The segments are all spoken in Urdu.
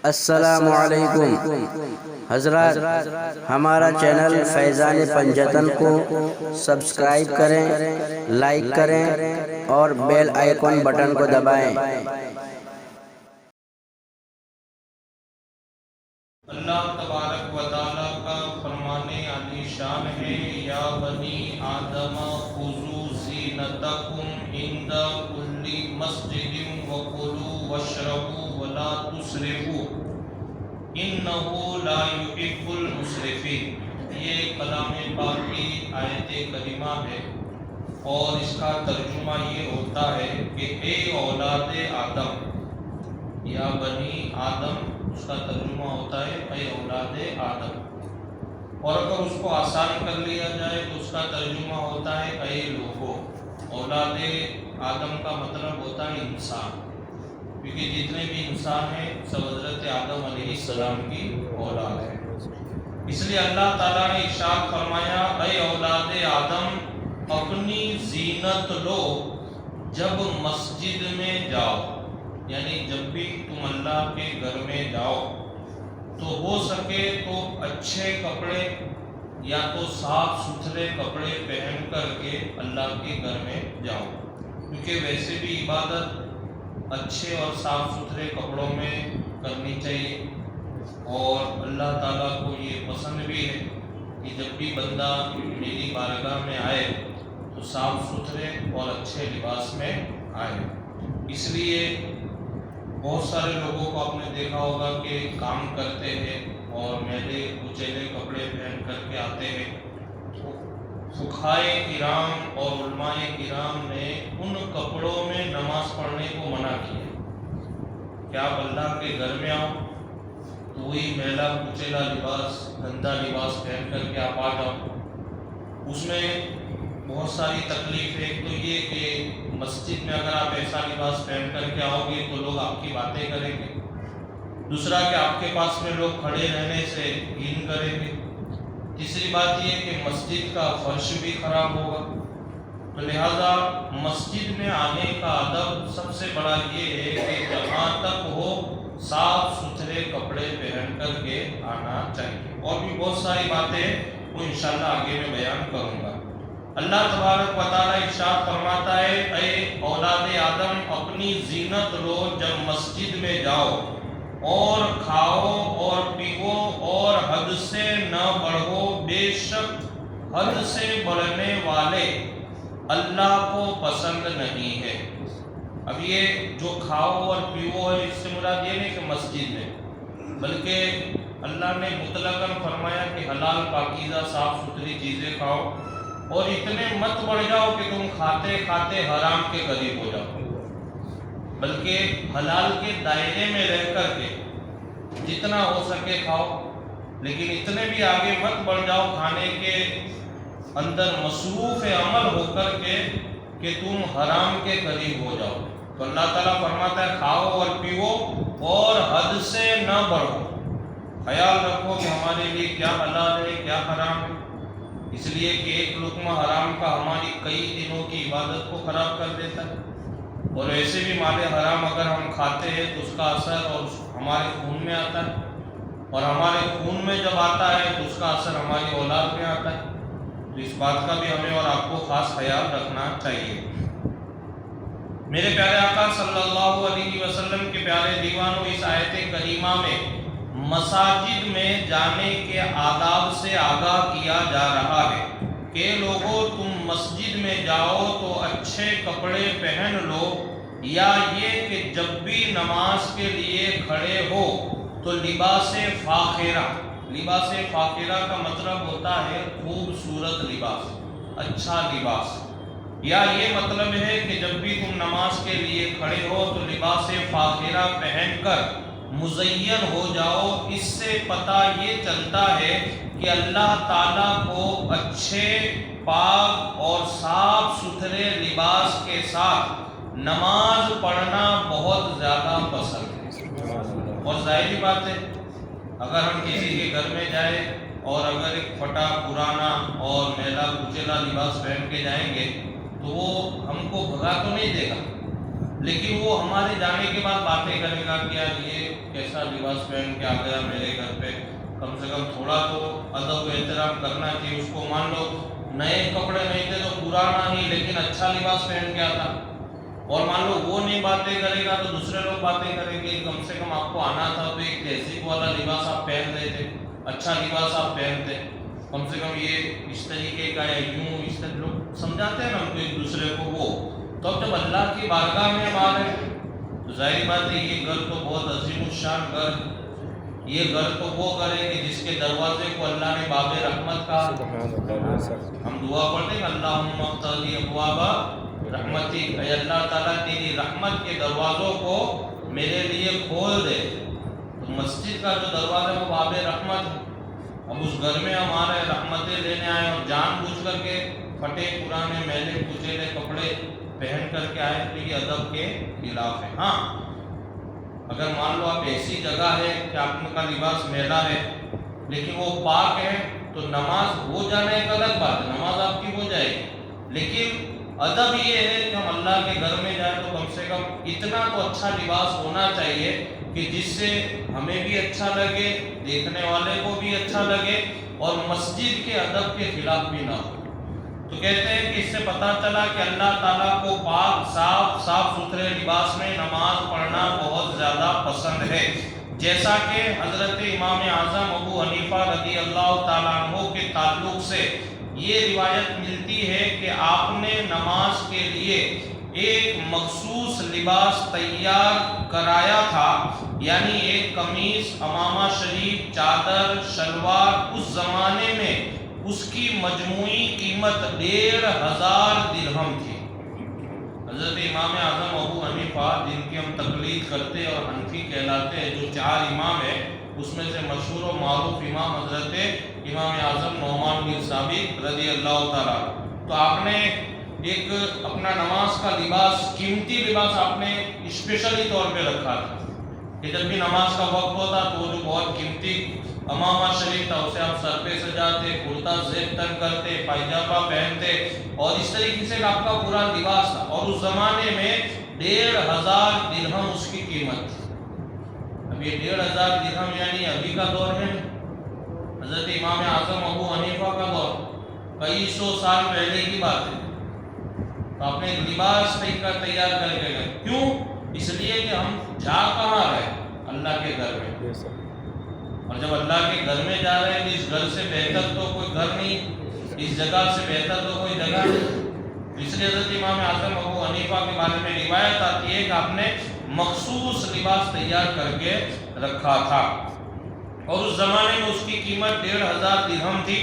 السلام علیکم حضرات، ہمارا چینل فیضان پنجتن کو سبسکرائب کریں، لائک کریں اور بیل آئیکن بٹن کو دبائیں۔ اللہ تبارک و تعالیٰ کا فرمان علی شان ہے، یا بنی آدم خذوا زینتکم عند کل مسجد وکلوا واشربوا ولا تسرفوا انہ لا یحب المسرفین۔ یہ کلام پاک کی آیت کریمہ ہے اور اس کا ترجمہ یہ ہوتا ہے کہ اے اولاد آدم، یا بنی آدم اس کا ترجمہ ہوتا ہے اے اولاد آدم، اور اگر اس کو آسان کر لیا جائے تو اس کا ترجمہ ہوتا ہے اے لوگو۔ اولاد آدم کا مطلب ہوتا ہے انسان، کیونکہ جتنے بھی انسان ہیں سب حضرت آدم علیہ السلام کی اولاد ہے۔ اس لیے اللہ تعالیٰ نے ارشاد فرمایا اے اولاد آدم اپنی زینت لو جب مسجد میں جاؤ، یعنی جب بھی تم اللہ کے گھر میں جاؤ تو ہو سکے تو اچھے کپڑے یا تو صاف ستھرے کپڑے پہن کر کے اللہ کے گھر میں جاؤ، کیونکہ ویسے بھی عبادت اچھے اور صاف ستھرے کپڑوں میں کرنی چاہیے، اور اللہ تعالیٰ کو یہ پسند بھی ہے کہ جب بھی بندہ میری بارگاہ میں آئے تو صاف ستھرے اور اچھے لباس میں آئے۔ اس لیے بہت سارے لوگوں کو آپ نے دیکھا ہوگا کہ کام کرتے ہیں اور میلے کچیلے کپڑے پہن کر کے آتے ہیں۔ فقہائے کرام اور علماء کرام نے ان کپڑوں میں نماز پڑھنے کو منع کیا کہ آپ اللہ کے گھر میں آؤ تو وہی میلا کچیلا لباس، گندا لباس پہن کر کے آپ آ جاؤ۔ اس میں بہت ساری تکلیف ہے۔ ایک تو یہ کہ مسجد میں اگر آپ ایسا لباس پہن کر کے آؤ گے تو لوگ آپ کی باتیں کریں گے، دوسرا کہ آپ کے پاس میں لوگ کھڑے رہنے سے گھن کریں گے، تیسری بات یہ کہ مسجد کا فرش بھی خراب ہوگا۔ تو لہذا مسجد میں آنے کا ادب سب سے بڑا یہ ہے کہ جہاں تک ہو صاف ستھرے کپڑے پہن کر کے آنا چاہیے۔ اور بھی بہت ساری باتیں وہ انشاءاللہ آگے میں بیان کروں گا۔ اللہ تبارک و تعالیٰ ارشاد فرماتا ہے اے اولاد آدم اپنی زینت لو جب مسجد میں جاؤ، اور کھاؤ اور پیو اور حد سے نہ بڑھو، بے شک حد سے بڑھنے والے اللہ کو پسند نہیں ہے۔ اب یہ جو کھاؤ اور پیو ہے اس سے مراد یہ نہیں کہ مسجد میں، بلکہ اللہ نے مطلقاً فرمایا کہ حلال پاکیزہ صاف ستھری چیزیں کھاؤ، اور اتنے مت بڑھ جاؤ کہ تم کھاتے کھاتے حرام کے قریب ہو جاؤ، بلکہ حلال کے دائرے میں رہ کر کے جتنا ہو سکے کھاؤ، لیکن اتنے بھی آگے مت بڑھ جاؤ کھانے کے اندر مصروف عمل ہو کر کے کہ تم حرام کے قریب ہو جاؤ۔ تو اللہ تعالیٰ فرماتا ہے کھاؤ اور پیو اور حد سے نہ بڑھو، خیال رکھو کہ ہمارے لیے کیا حلال ہے کیا حرام ہے، اس لیے کہ ایک لقمہ حرام کا ہماری کئی دنوں کی عبادت کو خراب کر دیتا ہے، اور ایسے بھی مال حرام اگر ہم کھاتے ہیں تو اس کا اثر اور ہمارے خون میں آتا ہے، اور ہمارے خون میں جب آتا ہے تو اس کا اثر ہماری اولاد میں آتا ہے۔ تو اس بات کا بھی ہمیں اور آپ کو خاص خیال رکھنا چاہیے۔ میرے پیارے آقا صلی اللہ علیہ وسلم کے پیارے دیوانوں، اس آیت کریمہ میں مساجد میں جانے کے آداب سے آگاہ کیا جا رہا ہے کہ لوگوں تم مسجد میں جاؤ تو اچھے کپڑے پہن لو، یا یہ کہ جب بھی نماز کے لیے کھڑے ہو تو لباس فاخرہ، لباس فاخرہ کا مطلب ہوتا ہے خوبصورت لباس، اچھا لباس، یا یہ مطلب ہے کہ جب بھی تم نماز کے لیے کھڑے ہو تو لباس فاخرہ پہن کر مزین ہو جاؤ۔ اس سے پتہ یہ چلتا ہے کہ اللہ تعالیٰ کو اچھے پاک اور صاف ستھرے لباس کے ساتھ نماز پڑھنا بہت زیادہ پسند ہے۔ اور ظاہری بات ہے اگر ہم کسی کے گھر میں جائیں اور اگر ایک پھٹا پرانا اور میلا کچیلا لباس پہن کے جائیں گے تو وہ ہم کو بھگا تو نہیں دے گا، لیکن وہ ہمارے جانے کے بعد باتیں کرے گا کہ یار یہ کیسا لباس پہن کے آ گیا میرے گھر پہ، کم سے کم تھوڑا تو ادب و احترام کرنا چاہیے اس کو. مان لو نئے کپڑے نہیں تھے تو پرانا ہی لیکن اچھا لباس پہن کے آتا، اور مان لو وہ نہیں باتیں کرے گا تو دوسرے لوگ باتیں کریں گے. کم سے کم آپ کو آنا تھا تو ایک تہذیب والا لباس آپ پہن رہے تھے، اچھا لباس آپ پہنتے، کم سے کم یہ اس طریقے کا یا یوں اس طرح لوگ سمجھاتے ہیں نا ہم کو ایک دوسرے کو. وہ تو اب جب اللہ کی بارگاہ میں ہم آ رہے ہیں تو ظاہر بات ہے یہ گھر تو بہت عظیم الشان گھر، یہ گھر تو وہ گھر ہے کہ جس کے دروازے کو اللہ نے باب رحمت کہا. ہم دعا پڑھتے ہیں اللہم افتح لی ابواب رحمتی، اے اللہ تعالیٰ تیری رحمت کے دروازوں کو میرے لیے کھول دے. تو مسجد کا جو دروازہ ہے وہ باب رحمت ہے. اب اس گھر میں ہم آ رہے رحمتیں لینے آئے اور جان بوجھ کر کے پھٹے پرانے میلے کچیلے کپڑے پہن کر کے آئے تو یہ ادب کے خلاف ہے. ہاں اگر مان لو آپ ایسی جگہ ہے کہ آپ کا لباس میلا ہے لیکن وہ پاک ہے تو نماز ہو جانا ایک الگ بات ہے، نماز آپ کی ہو جائے گی. لیکن ادب یہ ہے کہ ہم اللہ کے گھر میں جائیں تو کم سے کم اتنا تو اچھا لباس ہونا چاہیے کہ جس سے ہمیں بھی اچھا لگے، دیکھنے والے کو بھی اچھا لگے اور مسجد کے ادب کے خلاف بھی نہ ہو. تو کہتے ہیں کہ اس سے پتہ چلا کہ اللہ تعالیٰ کو پاک صاف ستھرے لباس میں نماز پڑھنا بہت زیادہ پسند ہے. جیسا کہ حضرت امام اعظم ابو حنیفہ رضی اللہ تعالیٰ عنہ کے تعلق سے یہ روایت ملتی ہے کہ آپ نے نماز کے لیے ایک مخصوص لباس تیار کرایا تھا، یعنی ایک قمیص، عمامہ شریف، چادر، شلوار. اس زمانے میں اس کی مجموعی قیمت 1500 درہم تھی. حضرت امام اعظم ابو حنیفہ جن کی ہم تقلید کرتے اور حنفی کہلاتے ہیں، جو 4 امام ہیں اس میں سے مشہور و معروف امام حضرت امام اعظم نعمان بن ثابت رضی اللہ تعالیٰ. تو آپ نے ایک اپنا نماز کا لباس، قیمتی لباس آپ نے اسپیشلی طور پہ رکھا تھا کہ جب بھی نماز کا وقت ہوتا تو وہ جو بہت قیمتی عمامہ شریف تھا اسے آپ سر پہ سجاتے، کرتا زیب تن کرتے، پائجامہ پہنتے اور اس طریقے سے آپ کا پورا لباس تھا. اور اس زمانے میں 1500 درہم اس کی قیمت تھی. اب یہ 1500 درہم یعنی ابھی کا دور ہے، حضرت امام اعظم ابو حنیفہ کا دور، کئی سو سال پہلے کی بات ہے. تو آپ نے ایک لباس تیار کر کے گئے. کیوں؟ اس لیے کہ ہم جا کہاں رہے؟ اللہ کے گھر میں. اور جب اللہ کے گھر میں جا رہے ہیں اس گھر سے بہتر تو کوئی گھر نہیں، اس جگہ سے بہتر تو کوئی جگہ نہیں. اس لیے حضرت امام اعظم ابو حنیفہ کے بارے میں روایت آتی ہے کہ آپ نے مخصوص لباس تیار کر کے رکھا تھا اور اس زمانے میں اس کی قیمت 1500 درہم تھی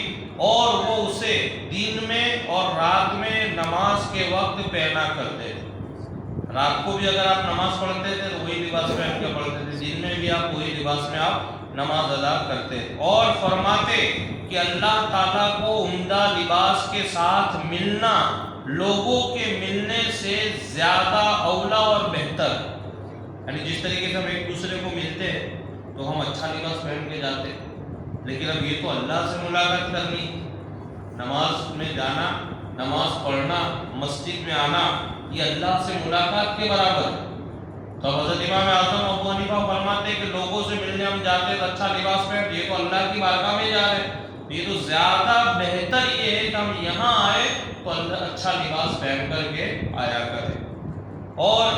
اور وہ اسے دن میں اور رات میں نماز کے وقت پہنا کرتے تھے. رات کو بھی اگر آپ نماز پڑھتے تھے تو وہی لباس پہن کے پڑھتے تھے، دن میں بھی آپ وہی لباس میں آپ نماز ادا کرتے. اور فرماتے کہ اللہ تعالیٰ کو عمدہ لباس کے ساتھ ملنا لوگوں کے ملنے سے زیادہ اولا اور بہتر. یعنی جس طریقے سے ہم ایک دوسرے کو ملتے ہیں تو ہم اچھا لباس پہن کے جاتے، لیکن اب یہ تو اللہ سے ملاقات کرنی، نماز میں جانا، نماز پڑھنا، مسجد میں آنا، یہ اللہ سے ملاقات کے برابر ہے. تو حضرت امام اعظم ابو حنیفہ فرماتے کہ لوگوں سے ملنے ہم جاتے تو اچھا لباس پہن، یہ تو اللہ کی بارگاہ میں جا رہے ہیں، یہ تو زیادہ بہتر یہ ہے کہ ہم یہاں آئے تو اللہ اچھا لباس پہن کر کے آیا کریں. اور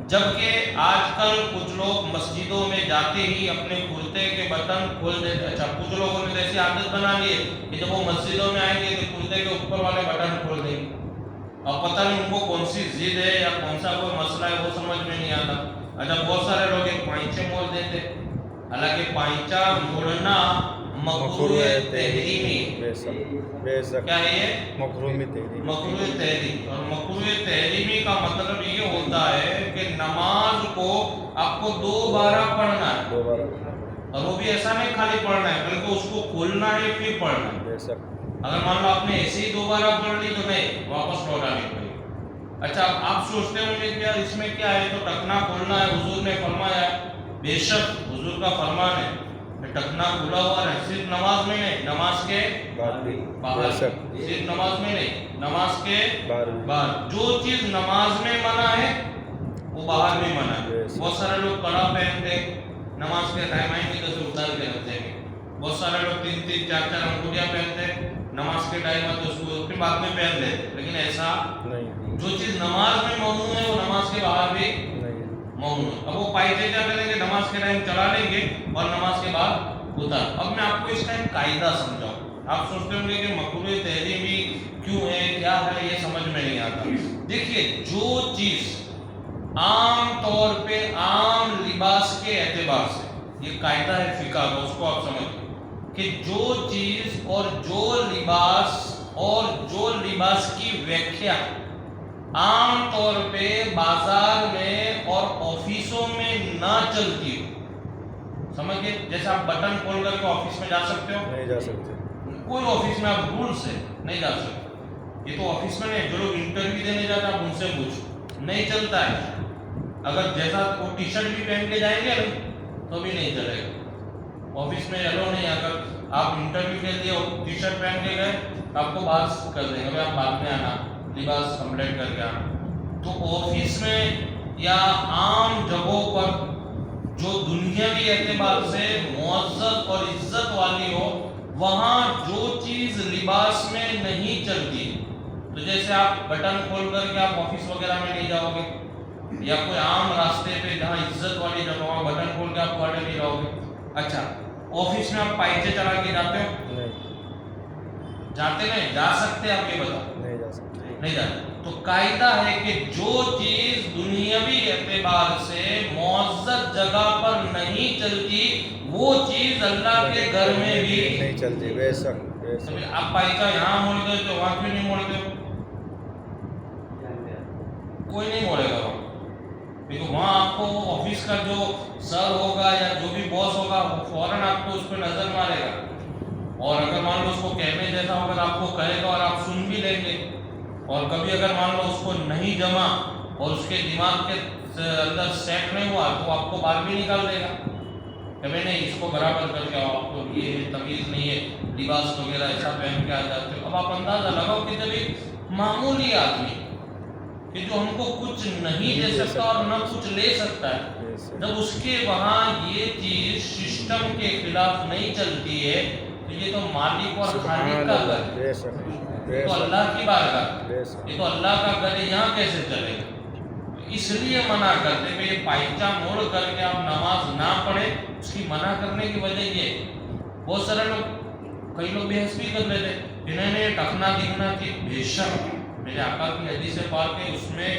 جبکہ آج کل کچھ لوگ مسجدوں میں جاتے ہی اپنے کرتے کے بٹن کھول دیتے. اچھا کچھ لوگوں نے ایسی عادت بنا لی ہے کہ جب وہ مسجدوں میں آئیں گے تو کرتے کے اوپر والے بٹن کھول دیں گے. اور پتہ نہیں ان کو کون سی ضد ہے یا کون سا کوئی مسئلہ ہے وہ سمجھ میں نہیں آتا. اچھا بہت سارے لوگ ایک پائنچے مول دیتے، حالانکہ پائنچا موڑنا مکروہ تحریمی. کیا ہے یہ؟ مکروہ تحریم. اور مکروہ تحریمی کا مطلب یہ ہوتا ہے کہ نماز کو آپ کو 2 بار پڑھنا ہے، اور وہ بھی ایسا نہیں خالی پڑھنا ہے بلکہ اس کو کھولنا ہے پھر پڑھنا ہے. اگر مان لو آپ نے ایسے ہی 2 بار پڑھ لی تو نہیں، واپس لوٹانی پڑے. اچھا آپ سوچتے ہوں گے کیا اس میں کیا ہے، تو ٹکنا کھولنا ہے. حضور نے فرمایا، بے شک حضور کا فرمان ہے کہ ٹکنا کھلا ہوا ہے، صرف نماز میں نہیں، نماز کے باہر، صرف نماز میں نہیں، نماز کے بعد. جو چیز نماز میں منع ہے وہ باہر بھی منع ہے. بہت سارے لوگ کڑا پہنتے نماز کے ٹائم آئیں گے تو اسے اتار کے رکھ دیں گے. بہت سارے لوگ 3 4 انگوٹھیاں پہنتے نماز کے ٹائم آئے تو اس کو پھر بعد میں پہن لیتے. لیکن ایسا نہیں، جو چیز نماز میں ممنوع ہے وہ نماز کے باہر بھی ممنوع ہے. اب وہ پائچے کیا کریں گے، نماز کے ٹائم چلا لیں گے اور نماز کے بعد اتار. اب میں آپ کو اس کا ایک قاعدہ سمجھاؤں. آپ سوچتے ہوں گے کہ مکروہ تحریمی کیوں ہے، کیا ہے، یہ سمجھ میں نہیں آتا. دیکھیے، جو چیز عام طور پہ عام لباس کے اعتبار سے، یہ قاعدہ ہے فقہ کا، اس کو آپ سمجھیں کہ جو چیز اور جو لباس کی ویکھیا عام طور پہ بازار میں اور آفیسوں میں نہ چلتی ہو، سمجھ گئے؟ جیسے آپ بٹن کھول کر کے آفس میں جا سکتے ہو؟ نہیں جا سکتے. کوئی آفس میں آپ رول سے نہیں جا سکتے. یہ تو آفس میں نہیں، جو لوگ انٹرویو دینے جاتے ہیں آپ ان سے پوچھو، نہیں چلتا ہے. اگر جیسا وہ ٹی شرٹ بھی پہن کے جائیں گے تو بھی نہیں چلے گا. آفس میں ایلو نہیں. اگر آپ انٹرویو کے لیے ٹی شرٹ پہن کے گئے آپ کو باہر کر دیں گے، آپ بعد میں آنا، لباس کمپلیٹ کر کے آنا. تو آفس میں یا عام جگہوں پر جو دنیاوی اعتبار سے معزز اور عزت والی ہو، وہاں جو چیز لباس میں نہیں چلتی، تو جیسے آپ بٹن کھول کر کے آپ آفس وغیرہ میں نہیں جاؤ گے، یا کوئی عام راستے پہ جہاں عزت والی جگہ وہاں بٹن کھول کے آپ کھڑے نہیں رہو گے. اچھا، آفس میں آپ پائچے چلا کے جاتے ہو؟ جاتے نہیں؟ جا سکتے آپ؟ یہ بتاؤ. نہیں جا سکتے. نہیں جاتے. تو قاعدہ ہے کہ جو چیز دنیاوی اعتبار سے معزز جگہ پر نہیں چلتی، وہ چیز اللہ کے گھر میں بھی نہیں چلتی. بے شک. آپ پائچہ یہاں موڑتے ہو تو وہاں کیوں نہیں موڑتے ہو؟ کوئی نہیں موڑے گا وہاں. کیونکہ وہاں آپ کو آفس کا جو سر ہوگا یا جو بھی باس ہوگا وہ فوراً آپ کو اس پہ نظر مارے گا، اور اگر مان لو اس کو کہنے جیسا ہوگا تو آپ کو کہے گا اور آپ سن بھی لیں گے. اور کبھی اگر مان لو اس کو نہیں جمع اور اس کے دماغ کے اندر سیٹ نہیں ہوا تو آپ کو باہر بھی نکال دے گا کہ میں نہیں، اس کو برابر کر کے آپ کو یہ تمیز نہیں ہے، لباس وغیرہ ایسا پہن کے آ جاتے ہو. اب آپ اندازہ لگاؤ کہ جب ایک معمولی آدمی کہ جو ہم کو کچھ نہیں دے سکتا اور نہ کچھ لے سکتا ہے، جب اس کے وہاں یہ چیز سسٹم کے خلاف نہیں چلتی ہے تو یہ تو مالک اور خالق کا گھر ہے، یہ تو اللہ کی بارگاہ، یہ تو اللہ کا گھر ہے، یہاں کیسے چلے گا؟ اس لیے منع کرتے ہیں. یہ پائچہ موڑ کر کے آپ نماز نہ پڑھیں، اس کی منع کرنے کی وجہ یہ ہے. بہت سارے لوگ، کئی لوگ بحث بھی کر لیتے انہوں نے ٹکنا دکھنا کی. بے شک میرے آقا کی حدیث پاک ہے، اس میں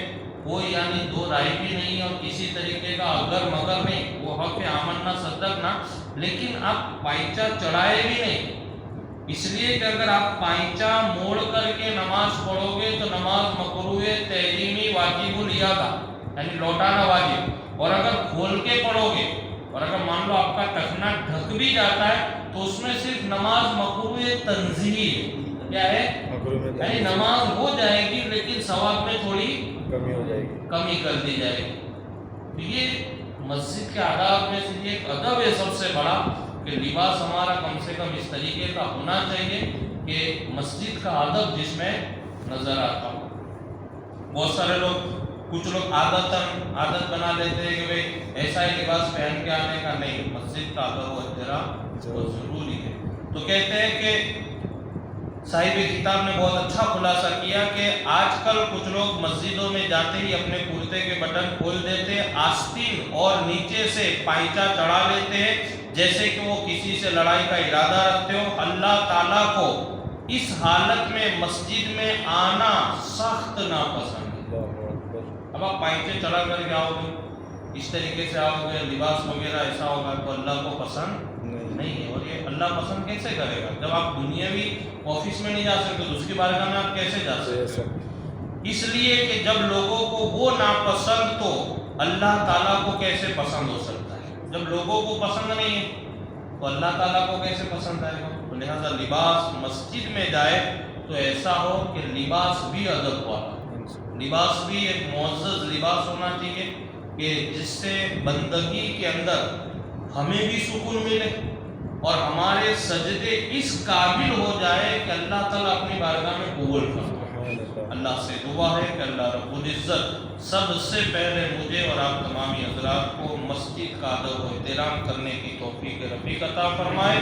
کوئی یعنی دو رائے بھی نہیں اور کسی طریقے کا اگر مگر نہیں. وہ حق آمنا صدقنا، لیکن آپ پائچہ چڑھائے بھی نہیں، اس لیے کہ اگر آپ پائچہ موڑ کر کے نماز پڑھو گے تو نماز مکروہ تحریمی واجب الادا، یعنی لوٹانا واجب. اور اگر کھول کے پڑھو گے اور اگر مان لو آپ کا ٹکنا ڈھک بھی جاتا ہے تو اس میں صرف نماز مکروہ تنزیہی ہے. کیا ہے؟ یعنی نماز ہو جائے گی لیکن ثواب میں تھوڑی کمی ہو جائے گی، کمی کر دی جائے گی. یہ مسجد کے آداب میں سے ایک ادب ہے سب سے بڑا کہ لباس ہمارا کم سے کم اس طریقے کا ہونا چاہیے کہ مسجد کا ادب جس میں نظر آتا ہو. بہت سارے لوگ، کچھ لوگ عادت بنا لیتے ہیں کہ بھئی ایسا ہی لباس پہن کے آنے کا. نہیں، مسجد کا ادب و احترام بہت ضروری ہے. تو کہتے ہیں کہ صاحب کتاب نے بہت اچھا خلاصہ کیا کہ آج کل کچھ لوگ مسجدوں میں جاتے ہی اپنے کرتے کے بٹن کھول دیتے، آستین اور نیچے سے پائچہ چڑھا لیتے ہیں جیسے کہ وہ کسی سے لڑائی کا ارادہ رکھتے ہو. اللہ تعالیٰ کو اس حالت میں مسجد میں آنا سخت ناپسند ہے. اب آپ پائچے چڑھا کر کے آؤ گے، اس طریقے سے آؤ گے، لباس وغیرہ ایسا ہوگا تو اللہ کو پسند نہیں ہے. اور یہ اللہ پسند کیسے کرے گا؟ جب آپ دنیاوی آفس میں نہیں جا سکتے تو اس کی بارگاہ میں آپ کیسے جا سکتے؟ اس لیے کہ جب لوگوں کو وہ ناپسند تو اللہ تعالیٰ کو کیسے پسند ہو سکتا ہے؟ جب لوگوں کو پسند نہیں ہے تو اللہ تعالیٰ کو کیسے پسند آئے گا؟ تو لہٰذا لباس مسجد میں جائے تو ایسا ہو کہ لباس بھی ادب والا، لباس بھی ایک معزز لباس ہونا چاہیے کہ جس سے بندگی کے اندر ہمیں بھی سکون ملے اور ہمارے سجدے اس قابل ہو جائے کہ اللہ تعالیٰ اپنی بارگاہ میں قبول فرمائے. اللہ سے دعا ہے کہ اللہ رب العزت سب سے پہلے مجھے اور آپ تمامی حضرات کو مسجد کا ادب و احترام کرنے کی توفیق رفیق عطا فرمائے۔